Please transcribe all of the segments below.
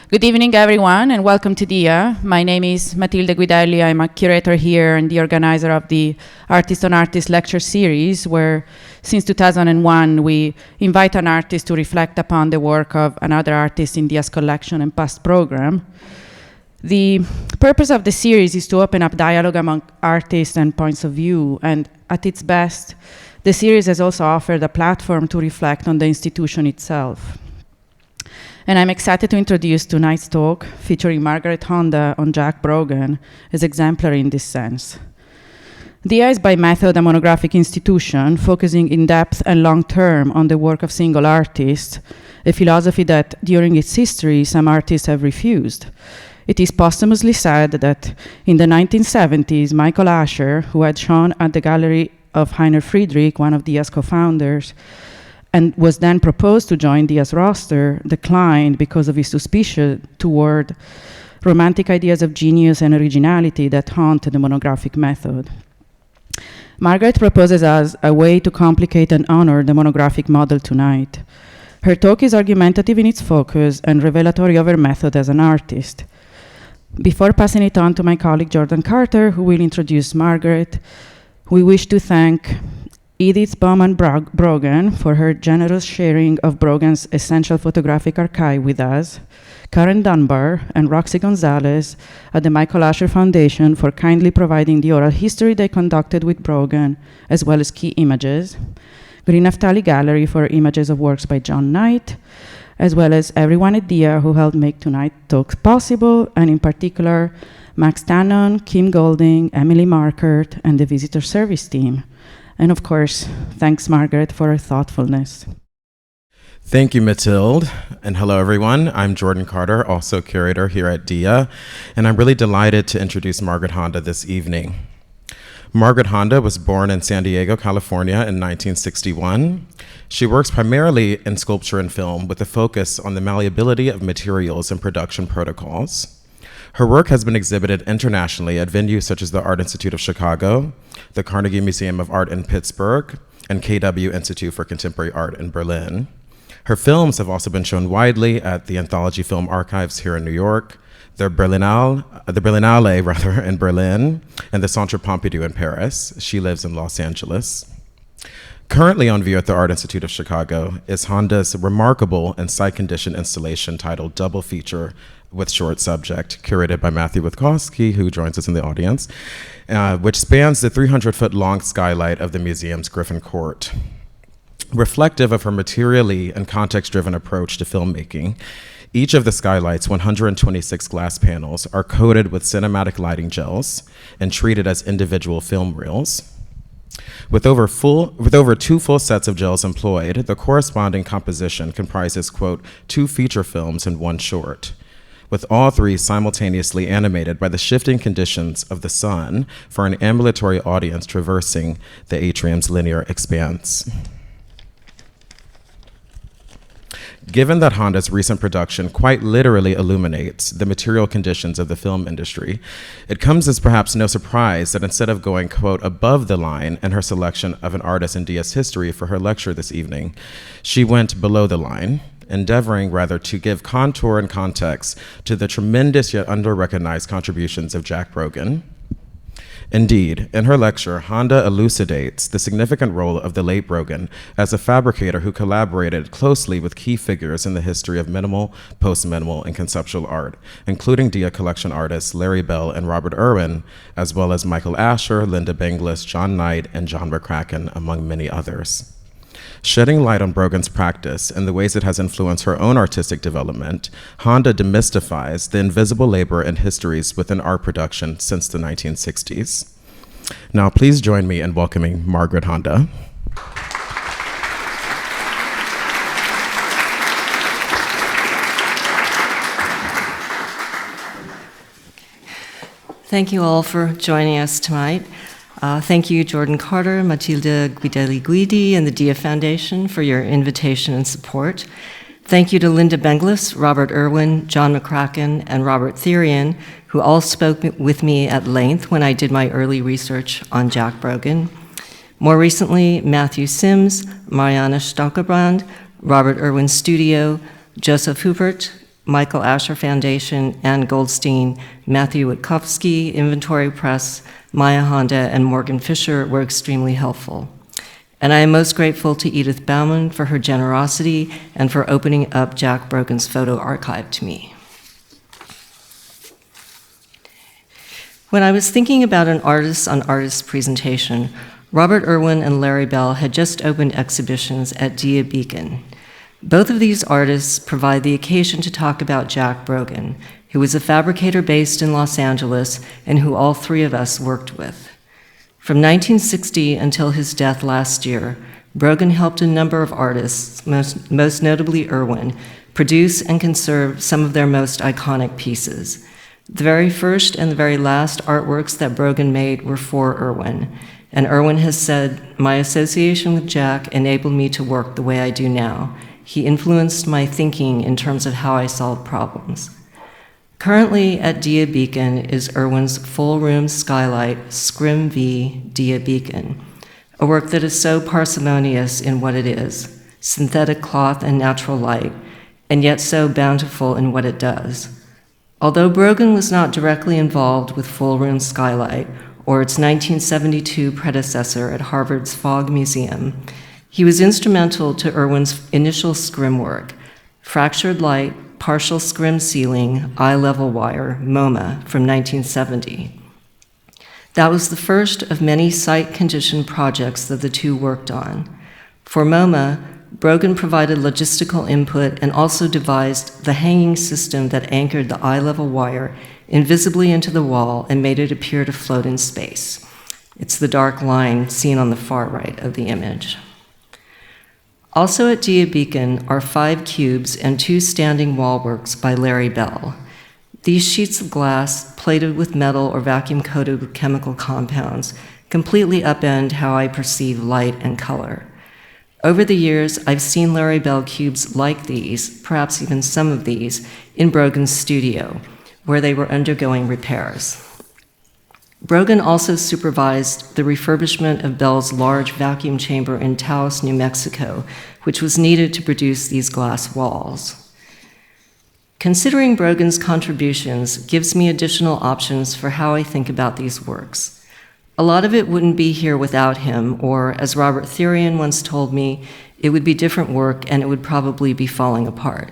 Good evening, everyone, and welcome to DIA. My name is Matilde Guidelli. I'm a curator here and the organizer of the Artist on Artist lecture series, where since 2001 we invite an artist to reflect upon the work of another artist in DIA's collection and past program. The purpose of the series is to open up dialogue among artists and points of view, and at its best, the series has also offered a platform to reflect on the institution itself. And I'm excited to introduce tonight's talk featuring Margaret Honda on Jack Brogan as exemplary in this sense. DIA is by method a monographic institution focusing in depth and long term on the work of single artists, a philosophy that during its history some artists have refused. It is posthumously said that in the 1970s, Michael Asher, who had shown at the gallery of Heiner Friedrich, one of DIA's co-founders, and was then proposed to join DIA's roster, declined because of his suspicion toward romantic ideas of genius and originality that haunt the monographic method. Margaret proposes us a way to complicate and honor the monographic model tonight. Her talk is argumentative in its focus and revelatory of her method as an artist. Before passing it on to my colleague Jordan Carter, who will introduce Margaret, we wish to thank Edith Bowman-Brogan for her generous sharing of Brogan's essential photographic archive with us, Karen Dunbar and Roxy Gonzalez at the Michael Asher Foundation for kindly providing the oral history they conducted with Brogan, as well as key images, Green Naftali Gallery for images of works by John Knight, as well as everyone at DIA who helped make tonight's talks possible, and in particular, Max Tannon, Kim Golding, Emily Markert, and the visitor service team. And of course, thanks, Margaret, for her thoughtfulness. Thank you, Matilde. And hello, everyone. I'm Jordan Carter, also curator here at DIA, and I'm really delighted to introduce Margaret Honda this evening. Margaret Honda was born in San Diego, California in 1961. She works primarily in sculpture and film with a focus on the malleability of materials and production protocols. Her work has been exhibited internationally at venues such as the Art Institute of Chicago, the Carnegie Museum of Art in Pittsburgh, and KW Institute for Contemporary Art in Berlin. Her films have also been shown widely at the Anthology Film Archives here in New York, the Berlinale in Berlin, and the Centre Pompidou in Paris. She lives in Los Angeles. Currently on view at the Art Institute of Chicago is Honda's remarkable and sight-conditioned installation titled Double Feature with Short Subject, curated by Matthew Witkowski, who joins us in the audience, which spans the 300-foot-long skylight of the museum's Griffin Court. Reflective of her materially and context-driven approach to filmmaking, each of the skylight's 126 glass panels are coated with cinematic lighting gels and treated as individual film reels. With over 2 full sets of gels employed, the corresponding composition comprises, quote, 2 feature films and 1 short, with all 3 simultaneously animated by the shifting conditions of the sun for an ambulatory audience traversing the atrium's linear expanse. Given that Honda's recent production quite literally illuminates the material conditions of the film industry, it comes as perhaps no surprise that instead of going, quote, above the line in her selection of an artist in DIA's history for her lecture this evening, she went below the line, endeavoring rather to give contour and context to the tremendous yet under-recognized contributions of Jack Brogan. Indeed, in her lecture, Honda elucidates the significant role of the late Brogan as a fabricator who collaborated closely with key figures in the history of minimal, postminimal, and conceptual art, including DIA collection artists Larry Bell and Robert Irwin, as well as Michael Asher, Lynda Benglis, John Knight, and John McCracken, among many others. Shedding light on Brogan's practice and the ways it has influenced her own artistic development, Honda demystifies the invisible labor and histories within art production since the 1960s. Now, please join me in welcoming Margaret Honda. Thank you all for joining us tonight. Thank you, Jordan Carter, Matilde Guidelli, and the DIA Foundation for your invitation and support. Thank you to Lynda Benglis, Robert Irwin, John McCracken, and Robert Therian, who all spoke with me at length when I did my early research on Jack Brogan. More recently, Matthew Sims, Mariana Stockebrand, Robert Irwin's studio, Joseph Hubert, Michael Asher Foundation, Ann Goldstein, Matthew Witkowski, Inventory Press, Maya Honda, and Morgan Fisher were extremely helpful. And I am most grateful to Edith Bauman for her generosity and for opening up Jack Brogan's photo archive to me. When I was thinking about an artist on artist presentation, Robert Irwin and Larry Bell had just opened exhibitions at Dia Beacon. Both of these artists provide the occasion to talk about Jack Brogan, who was a fabricator based in Los Angeles and who all three of us worked with. From 1960 until his death last year, Brogan helped a number of artists, most notably Irwin, produce and conserve some of their most iconic pieces. The very first and the very last artworks that Brogan made were for Irwin, and Irwin has said, "My association with Jack enabled me to work the way I do now. He influenced my thinking in terms of how I solve problems." Currently at Dia Beacon is Irwin's full-room skylight, Scrim V Dia Beacon, a work that is so parsimonious in what it is, synthetic cloth and natural light, and yet so bountiful in what it does. Although Brogan was not directly involved with full-room skylight or its 1972 predecessor at Harvard's Fogg Museum, he was instrumental to Irwin's initial scrim work, Fractured Light, Partial Scrim Ceiling, Eye-Level Wire, MoMA, from 1970. That was the first of many site-conditioned projects that the two worked on. For MoMA, Brogan provided logistical input and also devised the hanging system that anchored the eye-level wire invisibly into the wall and made it appear to float in space. It's the dark line seen on the far right of the image. Also at Dia Beacon are 5 cubes and 2 standing wall works by Larry Bell. These sheets of glass, plated with metal or vacuum-coated with chemical compounds, completely upend how I perceive light and color. Over the years, I've seen Larry Bell cubes like these, perhaps even some of these, in Brogan's studio, where they were undergoing repairs. Brogan also supervised the refurbishment of Bell's large vacuum chamber in Taos, New Mexico, which was needed to produce these glass walls. Considering Brogan's contributions gives me additional options for how I think about these works. A lot of it wouldn't be here without him, or, as Robert Therian once told me, it would be different work and it would probably be falling apart.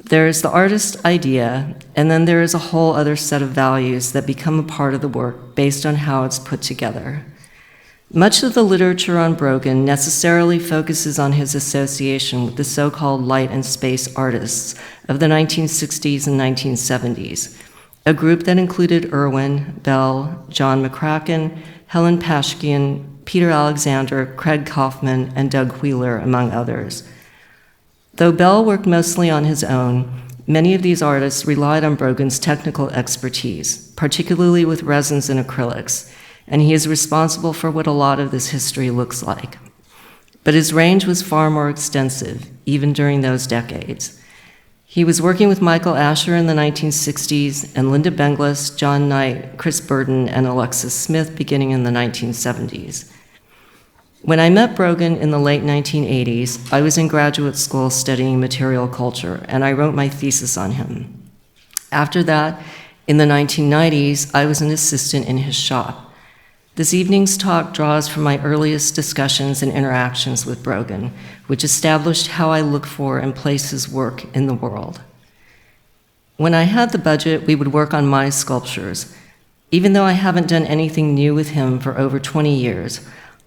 There is the artist idea, and then there is a whole other set of values that become a part of the work based on how it's put together. Much of the literature on Brogan necessarily focuses on his association with the so-called light and space artists of the 1960s and 1970s, a group that included Irwin, Bell, John McCracken, Helen Pashkian, Peter Alexander, Craig Kaufman, and Doug Wheeler, among others. Though Bell worked mostly on his own, many of these artists relied on Brogan's technical expertise, particularly with resins and acrylics, and he is responsible for what a lot of this history looks like. But his range was far more extensive, even during those decades. He was working with Michael Asher in the 1960s, and Lynda Benglis, John Knight, Chris Burden, and Alexis Smith beginning in the 1970s. When I met Brogan in the late 1980s, I was in graduate school studying material culture, and I wrote my thesis on him. After that, in the 1990s, I was an assistant in his shop. This evening's talk draws from my earliest discussions and interactions with Brogan, which established how I look for and place his work in the world. When I had the budget, we would work on my sculptures. Even though I haven't done anything new with him for over 20 years,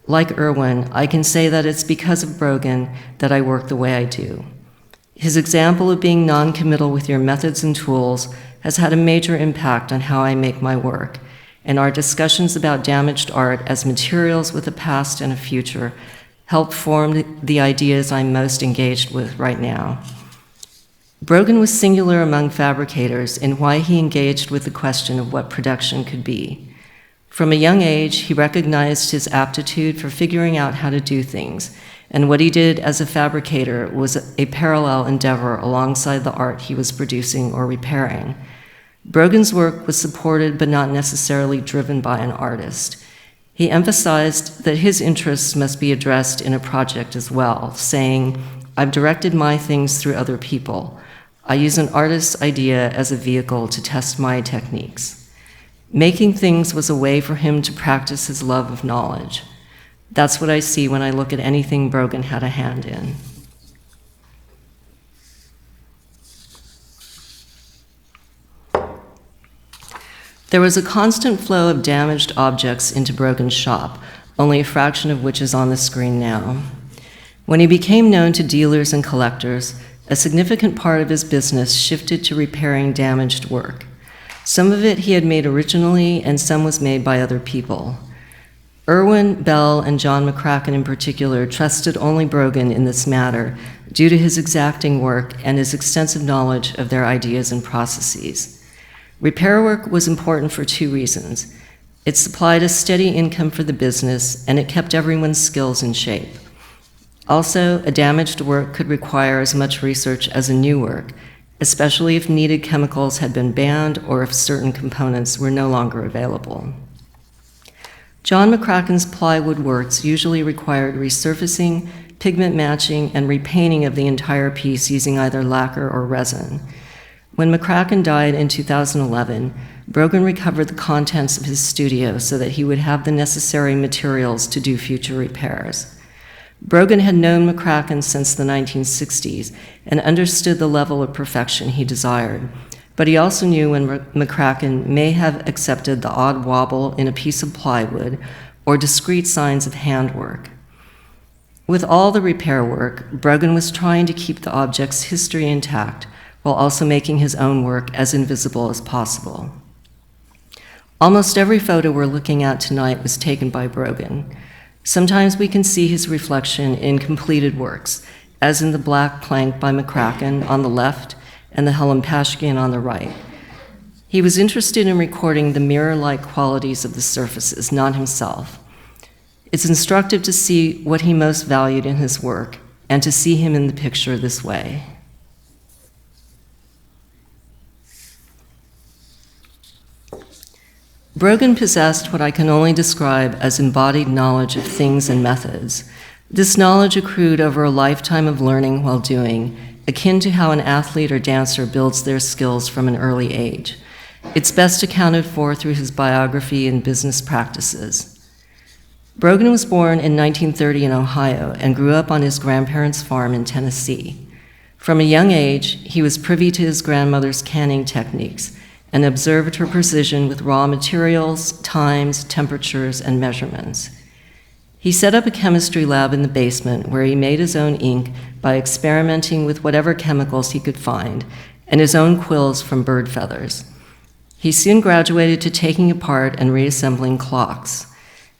like Irwin, I can say that it's because of Brogan that I work the way I do. His example of being non-committal with your methods and tools has had a major impact on how I make my work, and our discussions about damaged art as materials with a past and a future help form the ideas I'm most engaged with right now. Brogan was singular among fabricators in why he engaged with the question of what production could be. From a young age, he recognized his aptitude for figuring out how to do things, and what he did as a fabricator was a parallel endeavor alongside the art he was producing or repairing. Brogan's work was supported but not necessarily driven by an artist. He emphasized that his interests must be addressed in a project as well, saying, "I've directed my things through other people. I use an artist's idea as a vehicle to test my techniques. Making things was a way for him to practice his love of knowledge. That's what I see when I look at anything Brogan had a hand in. There was a constant flow of damaged objects into Brogan's shop, only a fraction of which is on the screen now. When he became known to dealers and collectors, a significant part of his business shifted to repairing damaged work. Some of it he had made originally, and some was made by other people. Irwin, Bell, and John McCracken in particular trusted only Brogan in this matter due to his exacting work and his extensive knowledge of their ideas and processes. Repair work was important for two reasons. It supplied a steady income for the business, and it kept everyone's skills in shape. Also, a damaged work could require as much research as a new work, especially if needed chemicals had been banned or if certain components were no longer available. John McCracken's plywood works usually required resurfacing, pigment matching, and repainting of the entire piece using either lacquer or resin. When McCracken died in 2011, Brogan recovered the contents of his studio so that he would have the necessary materials to do future repairs. Brogan had known McCracken since the 1960s and understood the level of perfection he desired, but he also knew when McCracken may have accepted the odd wobble in a piece of plywood or discrete signs of handwork. With all the repair work, Brogan was trying to keep the object's history intact while also making his own work as invisible as possible. Almost every photo we're looking at tonight was taken by Brogan. Sometimes we can see his reflection in completed works, as in the black plank by McCracken on the left and the Helen Pashkian on the right. He was interested in recording the mirror-like qualities of the surfaces, not himself. It's instructive to see what he most valued in his work and to see him in the picture this way. Brogan possessed what I can only describe as embodied knowledge of things and methods. This knowledge accrued over a lifetime of learning while doing, akin to how an athlete or dancer builds their skills from an early age. It's best accounted for through his biography and business practices. Brogan was born in 1930 in Ohio and grew up on his grandparents' farm in Tennessee. From a young age, he was privy to his grandmother's canning techniques and observed her precision with raw materials, times, temperatures, and measurements. He set up a chemistry lab in the basement where he made his own ink by experimenting with whatever chemicals he could find, and his own quills from bird feathers. He soon graduated to taking apart and reassembling clocks.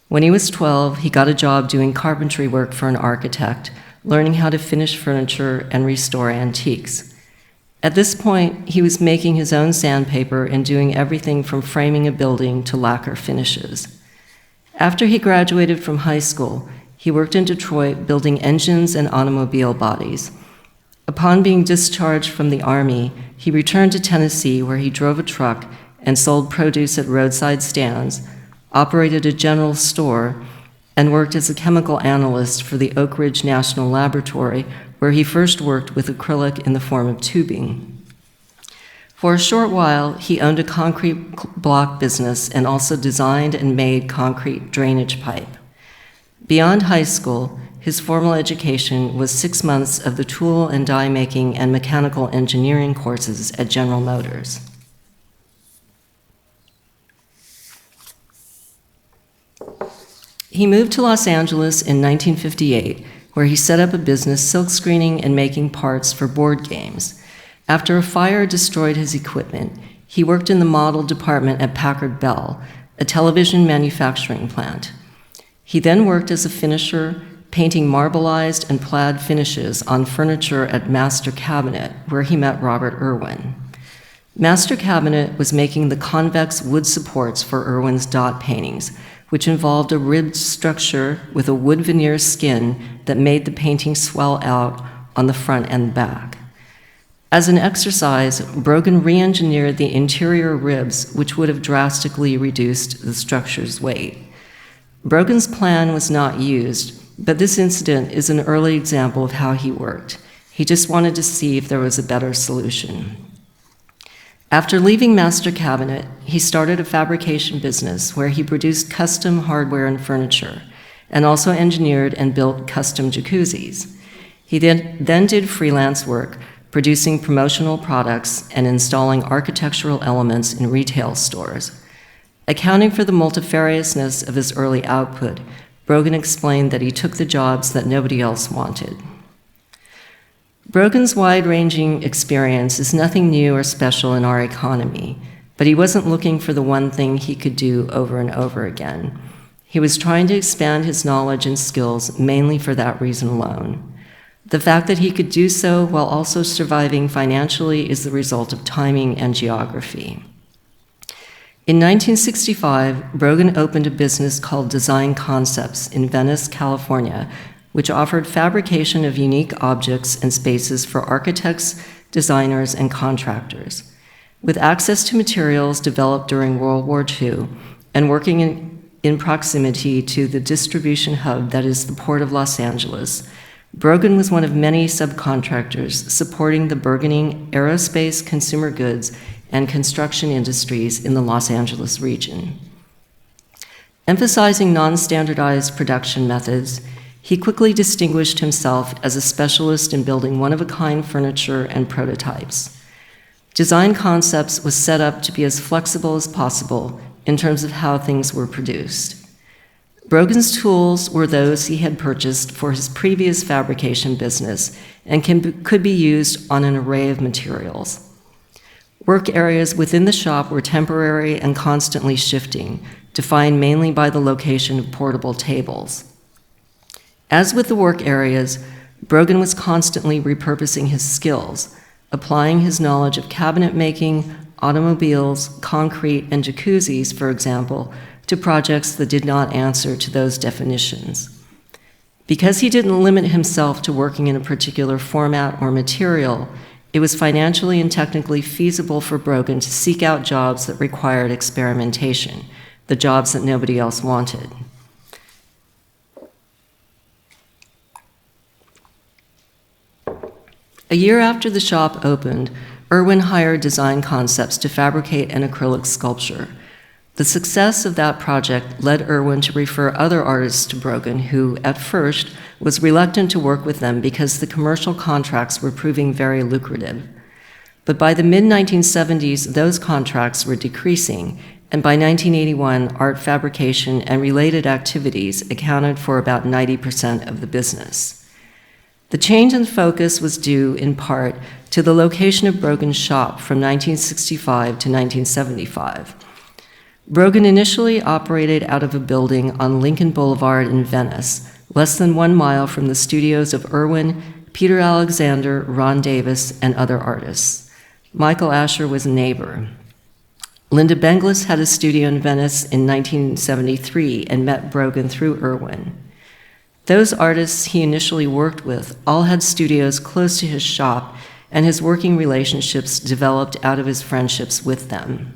When he was 12, he got a job doing carpentry work for an architect, learning how to finish furniture and restore antiques. At this point, he was making his own sandpaper and doing everything from framing a building to lacquer finishes. After he graduated from high school, he worked in Detroit building engines and automobile bodies. Upon being discharged from the Army, he returned to Tennessee where he drove a truck and sold produce at roadside stands, operated a general store, and worked as a chemical analyst for the Oak Ridge National Laboratory, where he first worked with acrylic in the form of tubing. For a short while, he owned a concrete block business and also designed and made concrete drainage pipe. Beyond high school, his formal education was 6 months of the tool and die making and mechanical engineering courses at General Motors. He moved to Los Angeles in 1958, where he set up a business silkscreening and making parts for board games. After a fire destroyed his equipment, he worked in the model department at Packard Bell, a television manufacturing plant. He then worked as a finisher, painting marbleized and plaid finishes on furniture at Master Cabinet, where he met Robert Irwin. Master Cabinet was making the convex wood supports for Irwin's dot paintings, which involved a ribbed structure with a wood veneer skin that made the painting swell out on the front and back. As an exercise, Brogan re-engineered the interior ribs, which would have drastically reduced the structure's weight. Brogan's plan was not used, but this incident is an early example of how he worked. He just wanted to see if there was a better solution. After leaving Master Cabinet, he started a fabrication business where he produced custom hardware and furniture, and also engineered and built custom jacuzzis. He then did freelance work, producing promotional products and installing architectural elements in retail stores. Accounting for the multifariousness of his early output, Brogan explained that he took the jobs that nobody else wanted. Brogan's wide-ranging experience is nothing new or special in our economy, but he wasn't looking for the one thing he could do over and over again. He was trying to expand his knowledge and skills mainly for that reason alone. The fact that he could do so while also surviving financially is the result of timing and geography. In 1965, Brogan opened a business called Design Concepts in Venice, California, which offered fabrication of unique objects and spaces for architects, designers, and contractors. With access to materials developed during World War II and working in proximity to the distribution hub that is the Port of Los Angeles, Brogan was one of many subcontractors supporting the burgeoning aerospace, consumer goods, and construction industries in the Los Angeles region. Emphasizing non-standardized production methods, he quickly distinguished himself as a specialist in building one-of-a-kind furniture and prototypes. Design Concepts was set up to be as flexible as possible in terms of how things were produced. Brogan's tools were those he had purchased for his previous fabrication business and could be used on an array of materials. Work areas within the shop were temporary and constantly shifting, defined mainly by the location of portable tables. As with the work areas, Brogan was constantly repurposing his skills, applying his knowledge of cabinet making, automobiles, concrete, and jacuzzis, for example, to projects that did not answer to those definitions. Because he didn't limit himself to working in a particular format or material, it was financially and technically feasible for Brogan to seek out jobs that required experimentation, the jobs that nobody else wanted. A year after the shop opened, Irwin hired Design Concepts to fabricate an acrylic sculpture. The success of that project led Irwin to refer other artists to Brogan, who, at first, was reluctant to work with them because the commercial contracts were proving very lucrative. But by the mid-1970s, those contracts were decreasing, and by 1981, art fabrication and related activities accounted for about 90% of the business. The change in focus was due, in part, to the location of Brogan's shop from 1965 to 1975. Brogan initially operated out of a building on Lincoln Boulevard in Venice, less than 1 mile from the studios of Irwin, Peter Alexander, Ron Davis, and other artists. Michael Asher was a neighbor. Lynda Benglis had a studio in Venice in 1973 and met Brogan through Irwin. Those artists he initially worked with all had studios close to his shop, and his working relationships developed out of his friendships with them.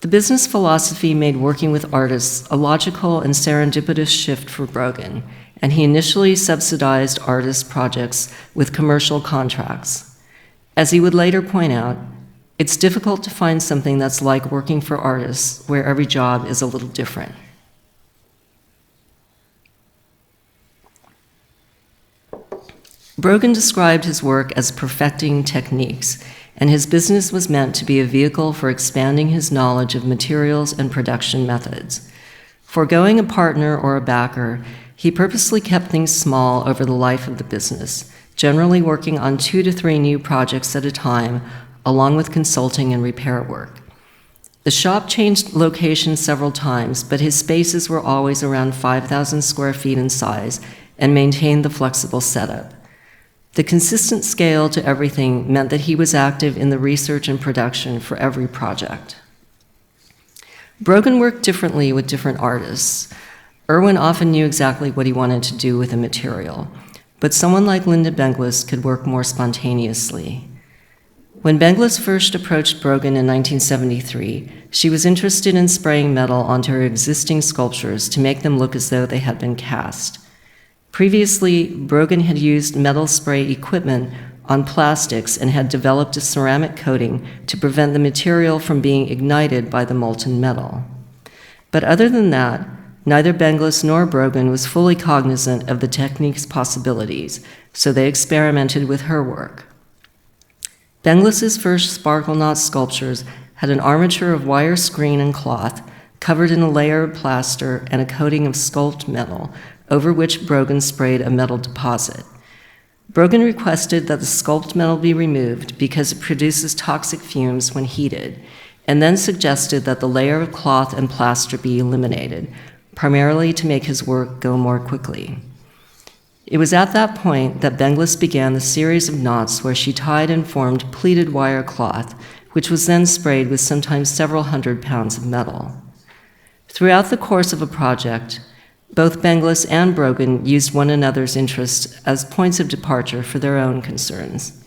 The business philosophy made working with artists a logical and serendipitous shift for Brogan, and he initially subsidized artist projects with commercial contracts. As he would later point out, it's difficult to find something that's like working for artists, where every job is a little different. Brogan described his work as perfecting techniques, and his business was meant to be a vehicle for expanding his knowledge of materials and production methods. Foregoing a partner or a backer, he purposely kept things small over the life of the business, generally working on 2 to 3 new projects at a time, along with consulting and repair work. The shop changed locations several times, but his spaces were always around 5,000 square feet in size and maintained the flexible setup. The consistent scale to everything meant that he was active in the research and production for every project. Brogan worked differently with different artists. Irwin often knew exactly what he wanted to do with a material, but someone like Lynda Benglis could work more spontaneously. When Benglis first approached Brogan in 1973, she was interested in spraying metal onto her existing sculptures to make them look as though they had been cast. Previously, Brogan had used metal spray equipment on plastics and had developed a ceramic coating to prevent the material from being ignited by the molten metal. But other than that, neither Benglis nor Brogan was fully cognizant of the technique's possibilities, so they experimented with her work. Benglis's first sparkle knot sculptures had an armature of wire screen and cloth, covered in a layer of plaster and a coating of sculpted metal, over which Brogan sprayed a metal deposit. Brogan requested that the sculpted metal be removed because it produces toxic fumes when heated, and then suggested that the layer of cloth and plaster be eliminated, primarily to make his work go more quickly. It was at that point that Benglis began the series of knots where she tied and formed pleated wire cloth, which was then sprayed with sometimes several hundred pounds of metal. Throughout the course of a project, both Benglis and Brogan used one another's interests as points of departure for their own concerns.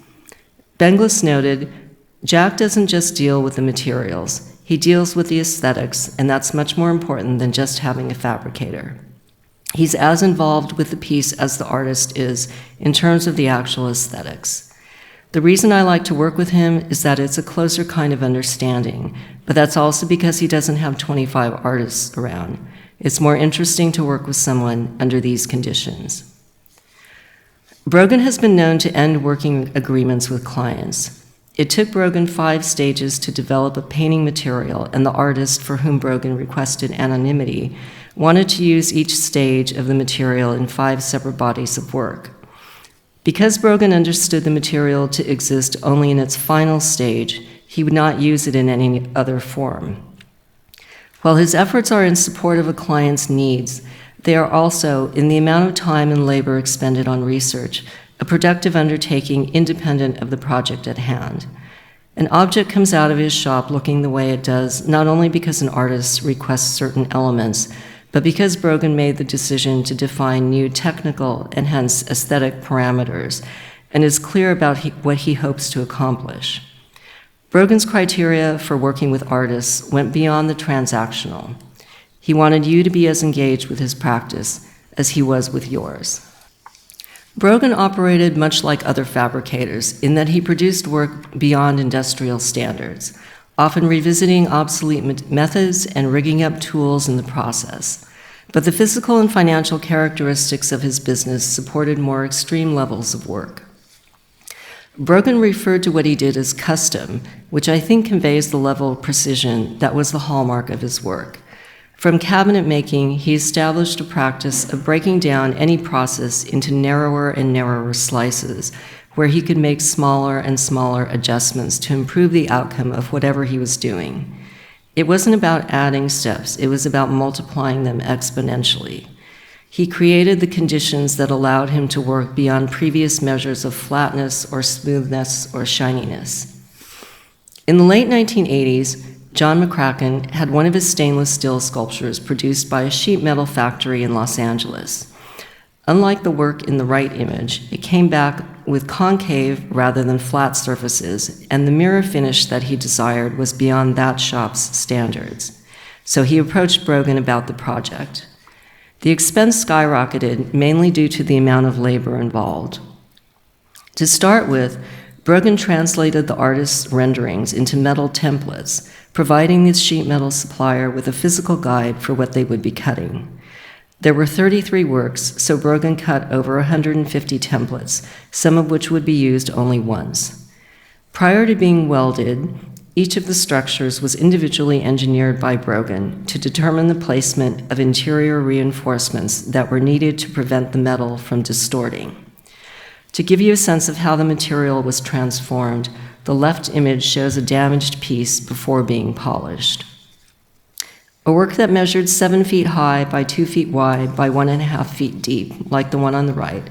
Benglis noted, "Jack doesn't just deal with the materials, he deals with the aesthetics, and that's much more important than just having a fabricator. He's as involved with the piece as the artist is in terms of the actual aesthetics. The reason I like to work with him is that it's a closer kind of understanding, but that's also because he doesn't have 25 artists around. It's more interesting to work with someone under these conditions." Brogan has been known to end working agreements with clients. It took Brogan 5 stages to develop a painting material, and the artist, for whom Brogan requested anonymity, wanted to use each stage of the material in 5 separate bodies of work. Because Brogan understood the material to exist only in its final stage, he would not use it in any other form. While his efforts are in support of a client's needs, they are also, in the amount of time and labor expended on research, a productive undertaking independent of the project at hand. An object comes out of his shop looking the way it does, not only because an artist requests certain elements, but because Brogan made the decision to define new technical and hence aesthetic parameters, and is clear about what he hopes to accomplish. Brogan's criteria for working with artists went beyond the transactional. He wanted you to be as engaged with his practice as he was with yours. Brogan operated much like other fabricators in that he produced work beyond industrial standards, often revisiting obsolete methods and rigging up tools in the process. But the physical and financial characteristics of his business supported more extreme levels of work. Brogan referred to what he did as custom, which I think conveys the level of precision that was the hallmark of his work. From cabinet making, he established a practice of breaking down any process into narrower and narrower slices, where he could make smaller and smaller adjustments to improve the outcome of whatever he was doing. It wasn't about adding steps, it was about multiplying them exponentially. He created the conditions that allowed him to work beyond previous measures of flatness or smoothness or shininess. In the late 1980s, John McCracken had one of his stainless steel sculptures produced by a sheet metal factory in Los Angeles. Unlike the work in the right image, it came back with concave rather than flat surfaces, and the mirror finish that he desired was beyond that shop's standards. So he approached Brogan about the project. The expense skyrocketed, mainly due to the amount of labor involved. To start with, Brogan translated the artist's renderings into metal templates, providing the sheet metal supplier with a physical guide for what they would be cutting. There were 33 works, so Brogan cut over 150 templates, some of which would be used only once. Prior to being welded, each of the structures was individually engineered by Brogan to determine the placement of interior reinforcements that were needed to prevent the metal from distorting. To give you a sense of how the material was transformed, the left image shows a damaged piece before being polished. A work that measured 7 feet high by 2 feet wide by 1.5 feet deep, like the one on the right,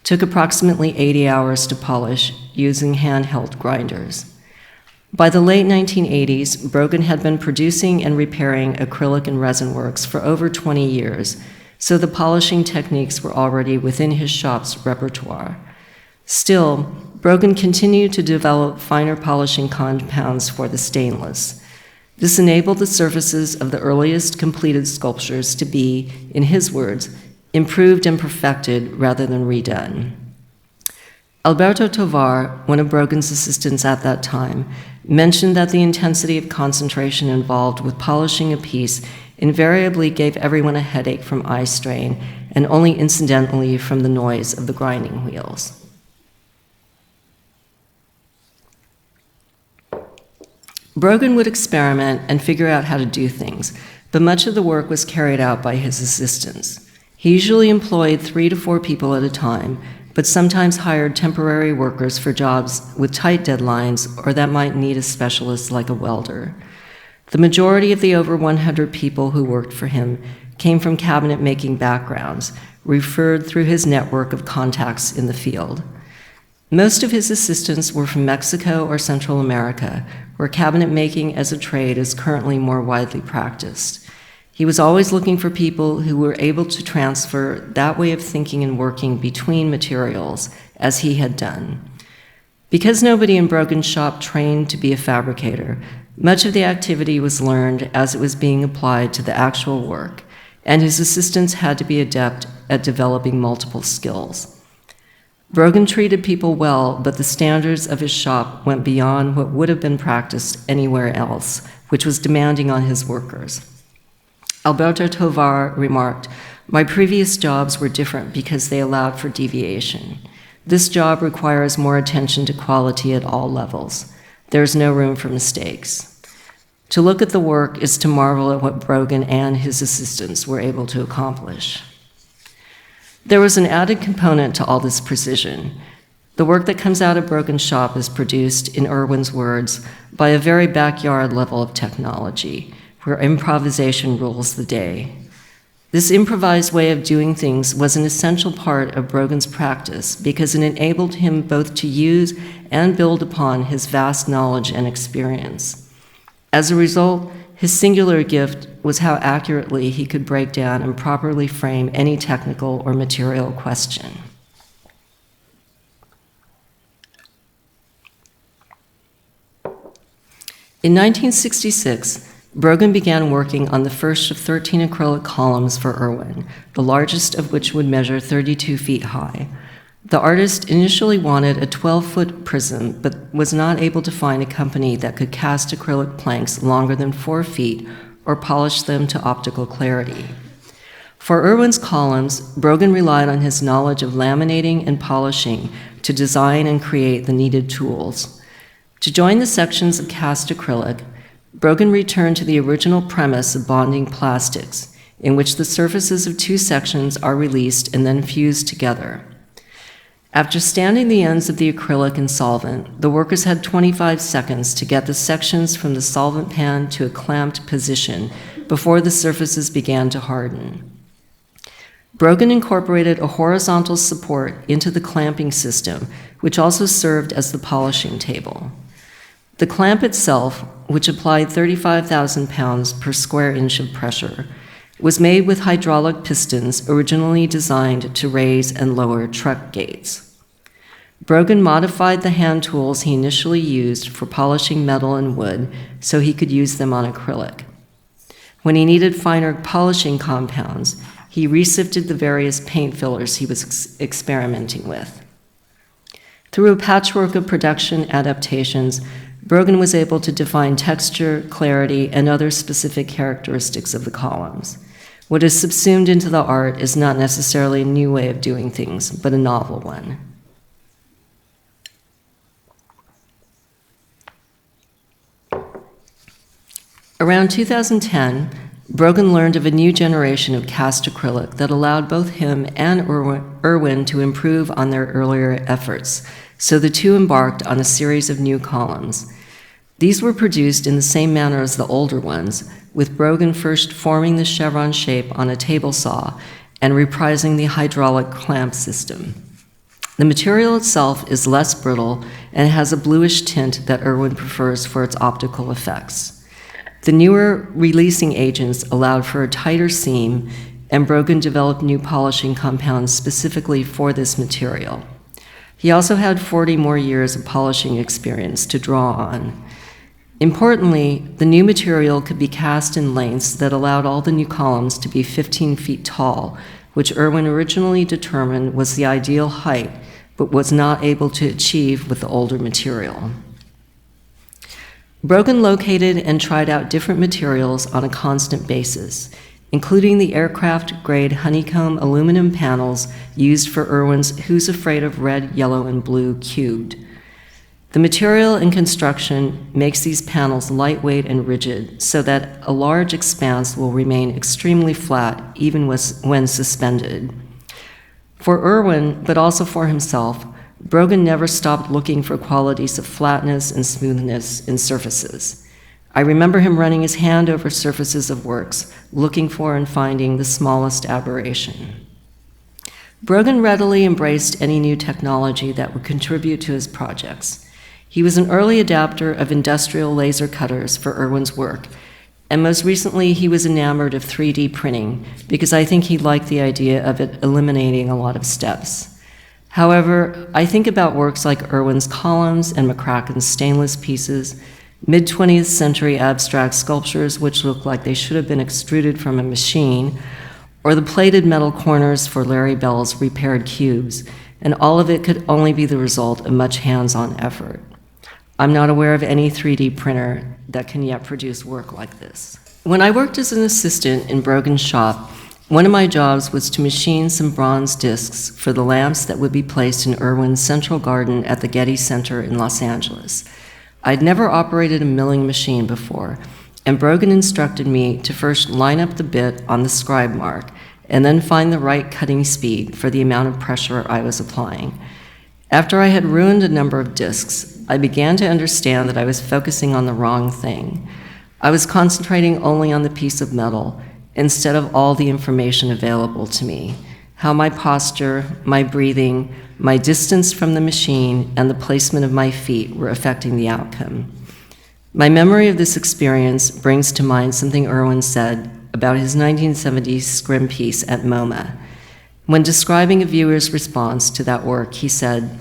took approximately 80 hours to polish using handheld grinders. By the late 1980s, Brogan had been producing and repairing acrylic and resin works for over 20 years, so the polishing techniques were already within his shop's repertoire. Still, Brogan continued to develop finer polishing compounds for the stainless. This enabled the surfaces of the earliest completed sculptures to be, in his words, improved and perfected rather than redone. Alberto Tovar, one of Brogan's assistants at that time, mentioned that the intensity of concentration involved with polishing a piece invariably gave everyone a headache from eye strain, and only incidentally from the noise of the grinding wheels. Brogan would experiment and figure out how to do things, but much of the work was carried out by his assistants. He usually employed 3 to 4 people at a time, but sometimes hired temporary workers for jobs with tight deadlines or that might need a specialist like a welder. The majority of the over 100 people who worked for him came from cabinet-making backgrounds, referred through his network of contacts in the field. Most of his assistants were from Mexico or Central America, where cabinet-making as a trade is currently more widely practiced. He was always looking for people who were able to transfer that way of thinking and working between materials, as he had done. Because nobody in Brogan's shop trained to be a fabricator, much of the activity was learned as it was being applied to the actual work, and his assistants had to be adept at developing multiple skills. Brogan treated people well, but the standards of his shop went beyond what would have been practiced anywhere else, which was demanding on his workers. Alberto Tovar remarked, "My previous jobs were different because they allowed for deviation. This job requires more attention to quality at all levels. There's no room for mistakes." To look at the work is to marvel at what Brogan and his assistants were able to accomplish. There was an added component to all this precision. The work that comes out of Brogan's shop is produced, in Irwin's words, by a very backyard level of technology, where improvisation rules the day. This improvised way of doing things was an essential part of Brogan's practice because it enabled him both to use and build upon his vast knowledge and experience. As a result, his singular gift was how accurately he could break down and properly frame any technical or material question. In 1966, Brogan began working on the first of 13 acrylic columns for Irwin, the largest of which would measure 32 feet high. The artist initially wanted a 12-foot prism, but was not able to find a company that could cast acrylic planks longer than 4 feet or polish them to optical clarity. For Irwin's columns, Brogan relied on his knowledge of laminating and polishing to design and create the needed tools. To join the sections of cast acrylic, Brogan returned to the original premise of bonding plastics, in which the surfaces of 2 sections are released and then fused together. After standing the ends of the acrylic in solvent, the workers had 25 seconds to get the sections from the solvent pan to a clamped position before the surfaces began to harden. Brogan incorporated a horizontal support into the clamping system, which also served as the polishing table. The clamp itself, which applied 35,000 pounds per square inch of pressure, was made with hydraulic pistons originally designed to raise and lower truck gates. Brogan modified the hand tools he initially used for polishing metal and wood so he could use them on acrylic. When he needed finer polishing compounds, he resifted the various paint fillers he was experimenting with. Through a patchwork of production adaptations, Brogan was able to define texture, clarity, and other specific characteristics of the columns. What is subsumed into the art is not necessarily a new way of doing things, but a novel one. Around 2010, Brogan learned of a new generation of cast acrylic that allowed both him and Irwin to improve on their earlier efforts, so the two embarked on a series of new columns. These were produced in the same manner as the older ones, with Brogan first forming the chevron shape on a table saw and reprising the hydraulic clamp system. The material itself is less brittle and has a bluish tint that Irwin prefers for its optical effects. The newer releasing agents allowed for a tighter seam, and Brogan developed new polishing compounds specifically for this material. He also had 40 more years of polishing experience to draw on. Importantly, the new material could be cast in lengths that allowed all the new columns to be 15 feet tall, which Irwin originally determined was the ideal height, but was not able to achieve with the older material. Brogan located and tried out different materials on a constant basis, including the aircraft-grade honeycomb aluminum panels used for Irwin's Who's Afraid of Red, Yellow, and Blue cubed. The material and construction makes these panels lightweight and rigid so that a large expanse will remain extremely flat even when suspended. For Irwin, but also for himself, Brogan never stopped looking for qualities of flatness and smoothness in surfaces. I remember him running his hand over surfaces of works, looking for and finding the smallest aberration. Brogan readily embraced any new technology that would contribute to his projects. He was an early adapter of industrial laser cutters for Irwin's work, and most recently he was enamored of 3D printing because I think he liked the idea of it eliminating a lot of steps. However, I think about works like Irwin's columns and McCracken's stainless pieces, mid-20th century abstract sculptures which look like they should have been extruded from a machine, or the plated metal corners for Larry Bell's repaired cubes, and all of it could only be the result of much hands-on effort. I'm not aware of any 3D printer that can yet produce work like this. When I worked as an assistant in Brogan's shop, one of my jobs was to machine some bronze discs for the lamps that would be placed in Irwin's central garden at the Getty Center in Los Angeles. I'd never operated a milling machine before, and Brogan instructed me to first line up the bit on the scribe mark and then find the right cutting speed for the amount of pressure I was applying. After I had ruined a number of discs, I began to understand that I was focusing on the wrong thing. I was concentrating only on the piece of metal instead of all the information available to me, how my posture, my breathing, my distance from the machine, and the placement of my feet were affecting the outcome. My memory of this experience brings to mind something Irwin said about his 1970s scrim piece at MoMA. When describing a viewer's response to that work, he said,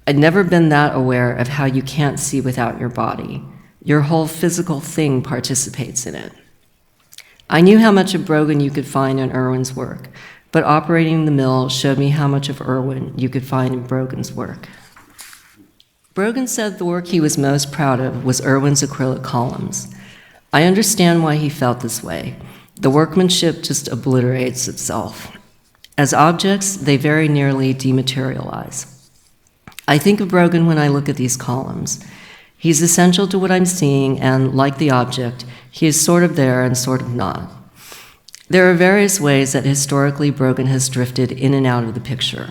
"I'd never been that aware of how you can't see without your body. Your whole physical thing participates in it." I knew how much of Brogan you could find in Irwin's work, but operating the mill showed me how much of Irwin you could find in Brogan's work. Brogan said the work he was most proud of was Irwin's acrylic columns. I understand why he felt this way. The workmanship just obliterates itself. As objects, they very nearly dematerialize. I think of Brogan when I look at these columns. He's essential to what I'm seeing, and like the object, he is sort of there and sort of not. There are various ways that historically Brogan has drifted in and out of the picture.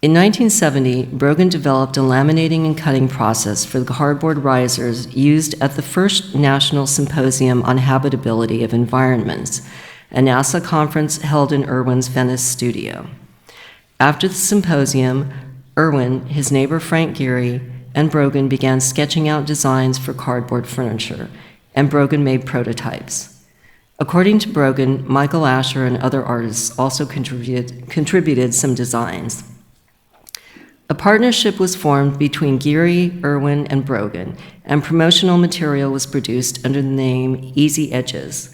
In 1970, Brogan developed a laminating and cutting process for the cardboard risers used at the first National Symposium on Habitability of Environments, a NASA conference held in Irwin's Venice studio. After the symposium, Irwin, his neighbor Frank Gehry, and Brogan began sketching out designs for cardboard furniture, and Brogan made prototypes. According to Brogan, Michael Asher and other artists also contributed some designs. A partnership was formed between Gehry, Irwin, and Brogan, and promotional material was produced under the name Easy Edges.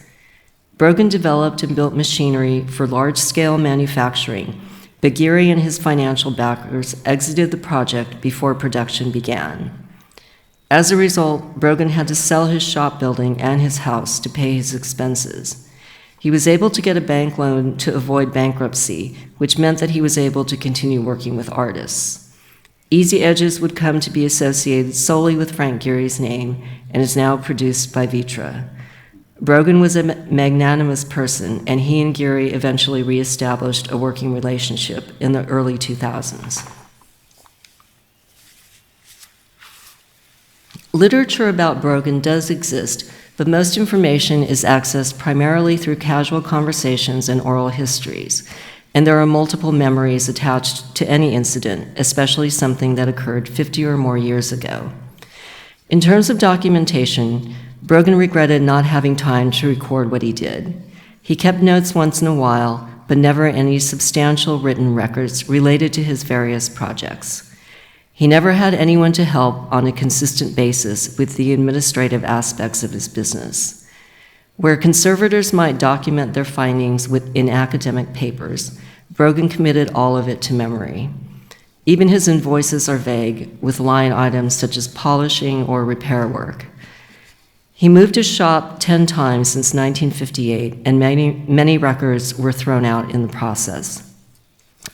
Brogan developed and built machinery for large-scale manufacturing, but Gehry and his financial backers exited the project before production began. As a result, Brogan had to sell his shop building and his house to pay his expenses. He was able to get a bank loan to avoid bankruptcy, which meant that he was able to continue working with artists. Easy Edges would come to be associated solely with Frank Gehry's name and is now produced by Vitra. Brogan was a magnanimous person, and he and Gehry eventually reestablished a working relationship in the early 2000s. Literature about Brogan does exist, but most information is accessed primarily through casual conversations and oral histories, and there are multiple memories attached to any incident, especially something that occurred 50 or more years ago. In terms of documentation, Brogan regretted not having time to record what he did. He kept notes once in a while, but never any substantial written records related to his various projects. He never had anyone to help on a consistent basis with the administrative aspects of his business. Where conservators might document their findings in academic papers, Brogan committed all of it to memory. Even his invoices are vague, with line items such as polishing or repair work. He moved his shop 10 times since 1958, and many records were thrown out in the process.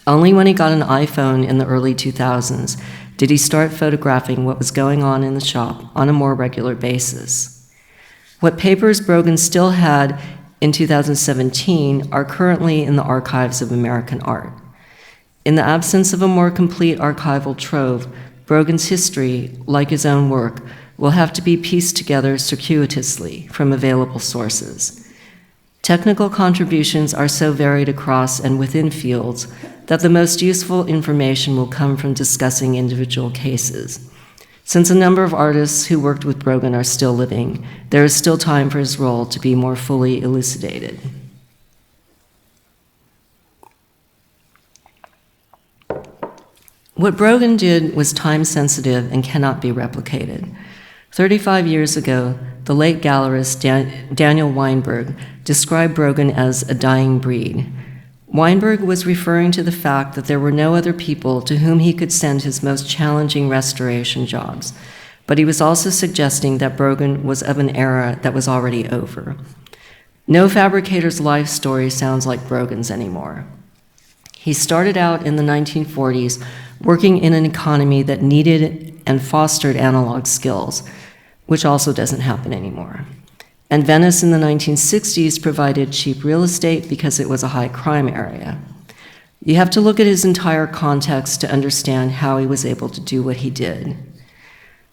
Only when he got an iPhone in the early 2000s did he start photographing what was going on in the shop on a more regular basis. What papers Brogan still had in 2017 are currently in the archives of American art. In the absence of a more complete archival trove, Brogan's history, like his own work, will have to be pieced together circuitously from available sources. Technical contributions are so varied across and within fields that the most useful information will come from discussing individual cases. Since a number of artists who worked with Brogan are still living, there is still time for his role to be more fully elucidated. What Brogan did was time-sensitive and cannot be replicated. 35 years ago, the late gallerist Daniel Weinberg described Brogan as a dying breed. Weinberg was referring to the fact that there were no other people to whom he could send his most challenging restoration jobs, but he was also suggesting that Brogan was of an era that was already over. No fabricator's life story sounds like Brogan's anymore. He started out in the 1940s working in an economy that needed and fostered analog skills, which also doesn't happen anymore. And Venice in the 1960s provided cheap real estate because it was a high crime area. You have to look at his entire context to understand how he was able to do what he did.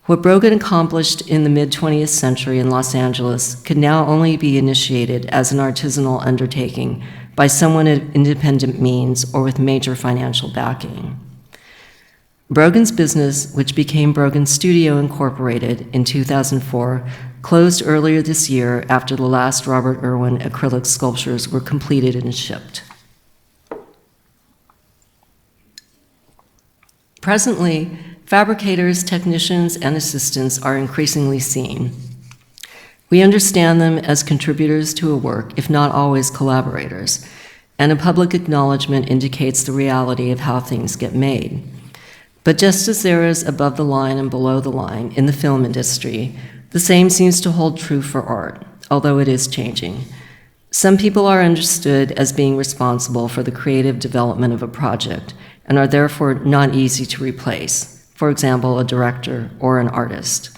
What Brogan accomplished in the mid-20th century in Los Angeles could now only be initiated as an artisanal undertaking by someone of independent means or with major financial backing. Brogan's business, which became Brogan Studio Incorporated in 2004, closed earlier this year after the last Robert Irwin acrylic sculptures were completed and shipped. Presently, fabricators, technicians, and assistants are increasingly seen. We understand them as contributors to a work, if not always collaborators, and a public acknowledgement indicates the reality of how things get made. But just as there is above the line and below the line in the film industry, the same seems to hold true for art, although it is changing. Some people are understood as being responsible for the creative development of a project and are therefore not easy to replace, for example, a director or an artist.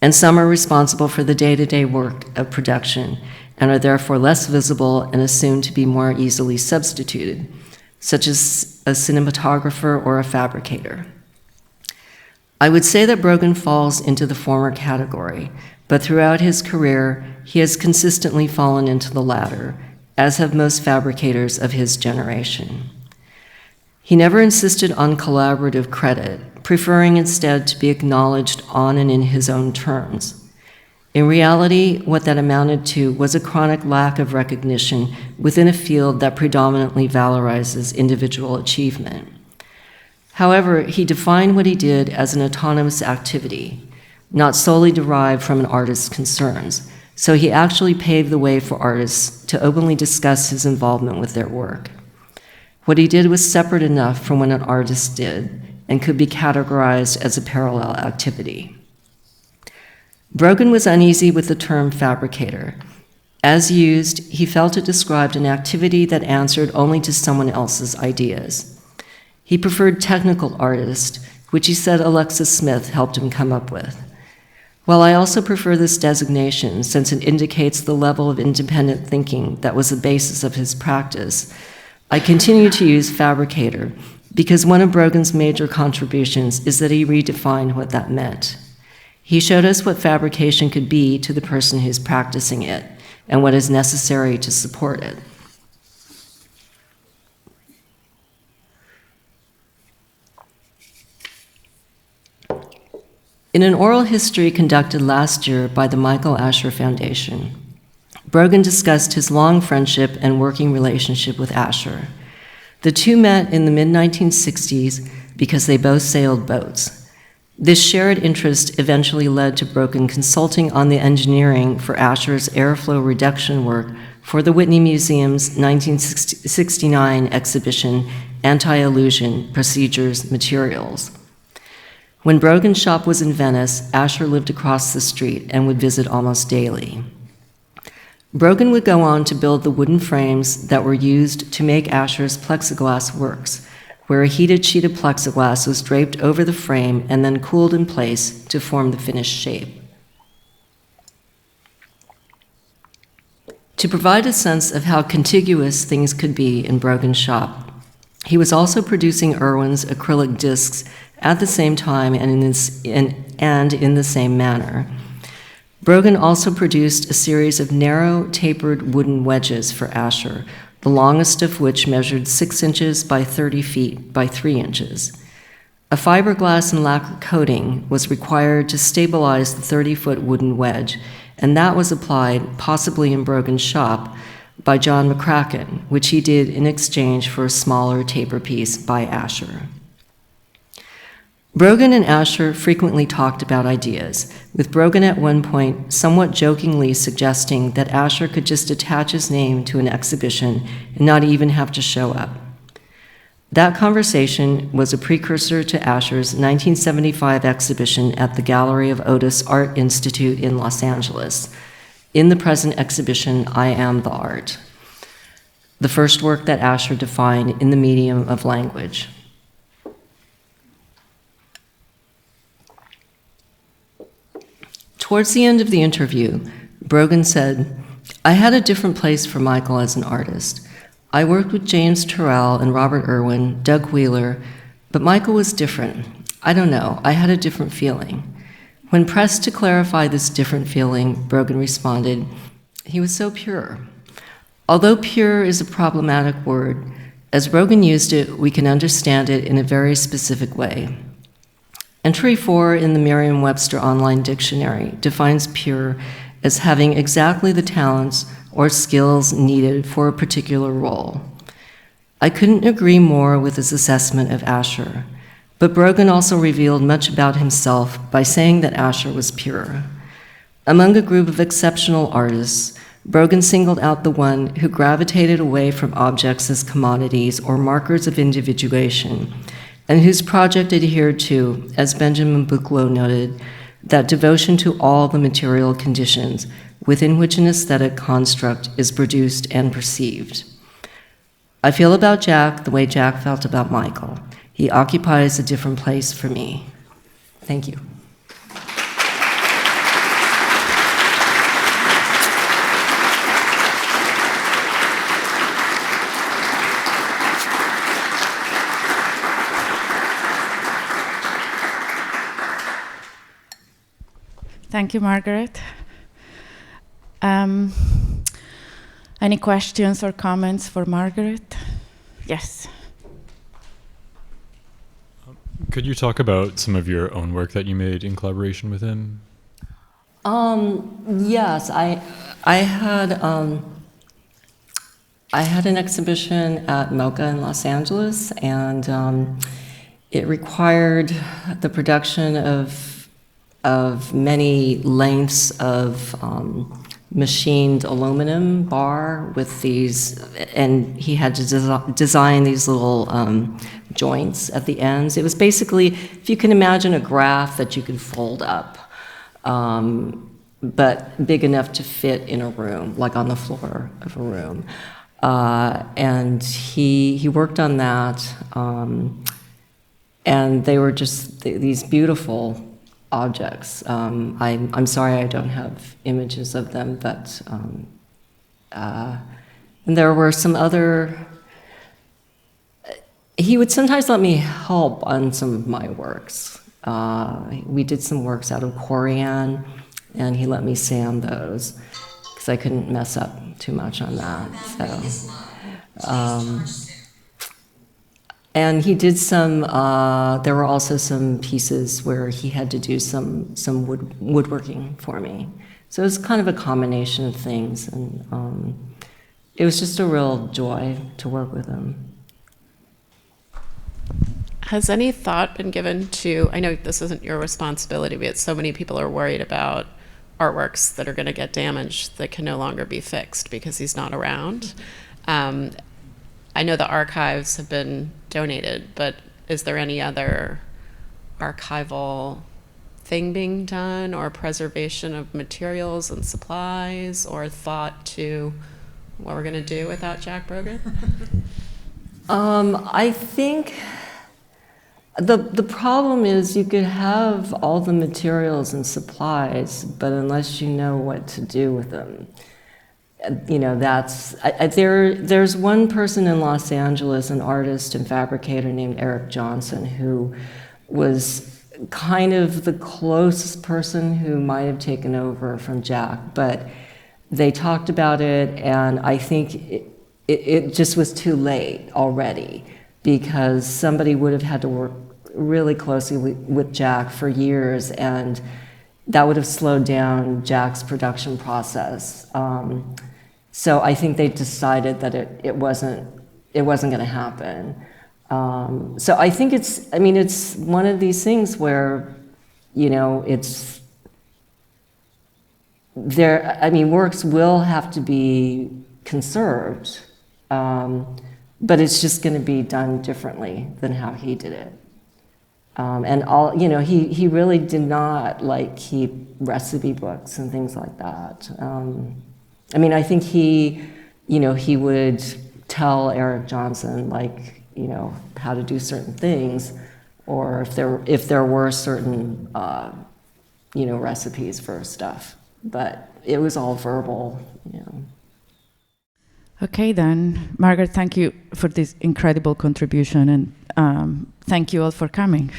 And some are responsible for the day-to-day work of production and are therefore less visible and assumed to be more easily substituted, such as a cinematographer or a fabricator. I would say that Brogan falls into the former category, but throughout his career, he has consistently fallen into the latter, as have most fabricators of his generation. He never insisted on collaborative credit, preferring instead to be acknowledged on and in his own terms. In reality, what that amounted to was a chronic lack of recognition within a field that predominantly valorizes individual achievement. However, he defined what he did as an autonomous activity, not solely derived from an artist's concerns, so he actually paved the way for artists to openly discuss his involvement with their work. What he did was separate enough from what an artist did and could be categorized as a parallel activity. Brogan was uneasy with the term fabricator. As used, he felt it described an activity that answered only to someone else's ideas. He preferred technical artist, which he said Alexis Smith helped him come up with. While I also prefer this designation since it indicates the level of independent thinking that was the basis of his practice, I continue to use fabricator because one of Brogan's major contributions is that he redefined what that meant. He showed us what fabrication could be to the person who's practicing it and what is necessary to support it. In an oral history conducted last year by the Michael Asher Foundation, Brogan discussed his long friendship and working relationship with Asher. The two met in the mid-1960s because they both sailed boats. This shared interest eventually led to Brogan consulting on the engineering for Asher's airflow reduction work for the Whitney Museum's 1969 exhibition, Anti-Illusion, Procedures, Materials. When Brogan's shop was in Venice, Asher lived across the street and would visit almost daily. Brogan would go on to build the wooden frames that were used to make Asher's plexiglass works, where a heated sheet of plexiglass was draped over the frame and then cooled in place to form the finished shape. To provide a sense of how contiguous things could be in Brogan's shop, he was also producing Irwin's acrylic discs at the same time and in the same manner. Brogan also produced a series of narrow, tapered wooden wedges for Asher, the longest of which measured 6 inches by 30 feet by 3 inches. A fiberglass and lacquer coating was required to stabilize the 30-foot wooden wedge, and that was applied, possibly in Brogan's shop, by John McCracken, which he did in exchange for a smaller taper piece by Asher. Brogan and Asher frequently talked about ideas, with Brogan at one point somewhat jokingly suggesting that Asher could just attach his name to an exhibition and not even have to show up. That conversation was a precursor to Asher's 1975 exhibition at the Gallery of Otis Art Institute in Los Angeles, in the present exhibition, I Am the Art, the first work that Asher defined in the medium of language. Towards the end of the interview, Brogan said, "I had a different place for Michael as an artist. I worked with James Turrell and Robert Irwin, Doug Wheeler, but Michael was different. I don't know, I had a different feeling." When pressed to clarify this different feeling, Brogan responded, "He was so pure." Although pure is a problematic word, as Brogan used it, we can understand it in a very specific way. Entry 4 in the Merriam-Webster Online Dictionary defines pure as having exactly the talents or skills needed for a particular role. I couldn't agree more with his assessment of Asher, but Brogan also revealed much about himself by saying that Asher was pure. Among a group of exceptional artists, Brogan singled out the one who gravitated away from objects as commodities or markers of individuation, and whose project adhered to, as Benjamin Buchloh noted, that devotion to all the material conditions within which an aesthetic construct is produced and perceived. I feel about Jack the way Jack felt about Michael. He occupies a different place for me. Thank you. Thank you, Margaret. Any questions or comments for Margaret? Yes. Could you talk about some of your own work that you made in collaboration with him? Yes, I had an exhibition at MoCA in Los Angeles, and it required the production of many lengths of machined aluminum bar with these, and he had to design these little joints at the ends. It was basically, if you can imagine a graph that you could fold up, but big enough to fit in a room, like on the floor of a room. And he worked on that, and they were just these beautiful objects. I'm sorry I don't have images of them, but and there were some other. He would sometimes let me help on some of my works. We did some works out of Corian, and he let me sand those because I couldn't mess up too much on that. So. And he did some, there were also some pieces where he had to do some woodworking for me. So it was kind of a combination of things, and it was just a real joy to work with him. Has any thought been given to, I know this isn't your responsibility, but so many people are worried about artworks that are going to get damaged that can no longer be fixed because he's not around. I know the archives have been donated, but is there any other archival thing being done, or preservation of materials and supplies, or thought to what we're going to do without Jack Brogan? I think the problem is you could have all the materials and supplies, but unless you know what to do with them, there's one person in Los Angeles, an artist and fabricator named Eric Johnson, who was kind of the closest person who might have taken over from Jack, but they talked about it, and I think it just was too late already, because somebody would have had to work really closely with Jack for years, and that would have slowed down Jack's production process. So I think they decided that it wasn't going to happen. So I think it's one of these things where, it's there. I mean, works will have to be conserved, but it's just going to be done differently than how he did it. And he really did not keep recipe books and things like that. I think he would tell Eric Johnson how to do certain things, or if there were certain recipes for stuff, but it was all verbal. Okay, then, Margaret, thank you for this incredible contribution, and thank you all for coming.